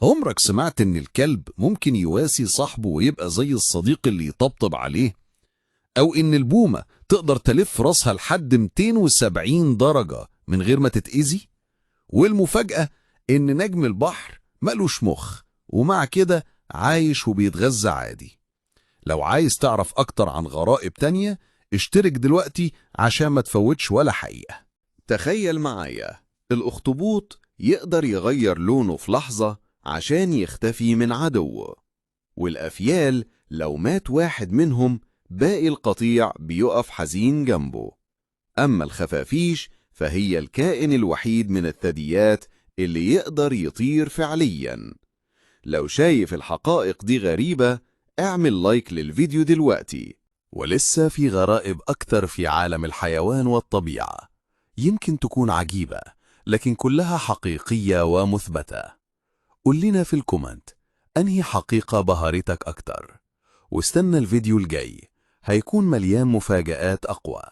عمرك سمعت إن الكلب ممكن يواسي صاحبه ويبقى زي الصديق اللي يطبطب عليه؟ أو إن البومة تقدر تلف راسها لحد 270 درجة من غير ما تتأذي؟ والمفاجأة إن نجم البحر ملوش مخ، ومع كده عايش وبيتغذى عادي. لو عايز تعرف أكتر عن غرائب تانية، اشترك دلوقتي عشان ما تفوتش ولا حقيقة. تخيل معايا، الأخطبوط يقدر يغير لونه في لحظة عشان يختفي من عدوه، والأفيال لو مات واحد منهم باقي القطيع بيقف حزين جنبه. أما الخفافيش فهي الكائن الوحيد من الثدييات اللي يقدر يطير فعلياً. لو شايف الحقائق دي غريبة، اعمل لايك للفيديو دلوقتي. ولسه في غرائب أكتر في عالم الحيوان والطبيعة، يمكن تكون عجيبة لكن كلها حقيقية ومثبتة. قل لنا في الكومنت أنهي حقيقة بهرتك أكتر، واستنى الفيديو الجاي، هيكون مليان مفاجآت أقوى.